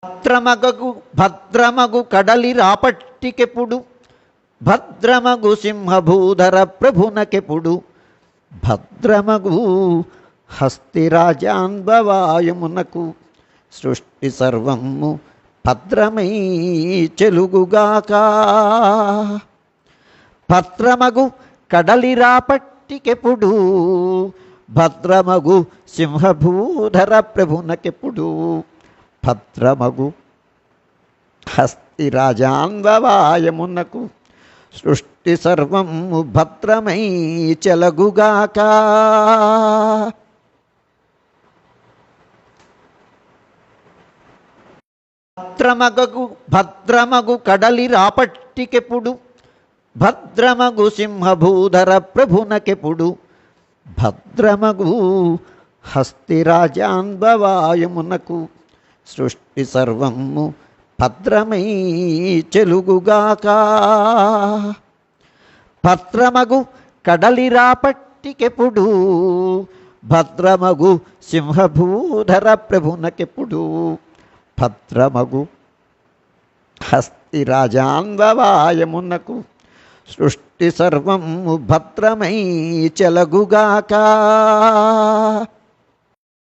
భద్రమగు కడలి రాపట్టికెప్పుడు, భద్రమగు సింహభూధర ప్రభునకెప్పుడు, భద్రమగు హస్తిరాజాన్భవాయమునకు, సృష్టి సర్వము భద్రమై చెలుగుగాక. భద్రమగు కడలి రాపట్టికెప్పుడు, భద్రమగు సింహభూధర ప్రభునకెప్పుడు, భద్రమగు హస్తిరాజాన్భవాయమునకు, సృష్టి సర్వము భద్రమై చెలగుగాక. భద్రమగు కడలి రాపట్టికెప్పుడు, భద్రమగు సింహభూధర ప్రభునకెప్పుడు, భద్రమగు హస్తిరాజాన్భవాయమునకు, సృష్టి సర్వము భద్రమై చెలుగుగాక. భద్రమగు కడలి రాపట్టికెప్పుడు, భద్రమగు సింహభూధర ప్రభునకెప్పుడు, భద్రమగు హస్తిరాజాన్భవాయమునకు, సృష్టి సర్వము భద్రమై చెలగుగాక.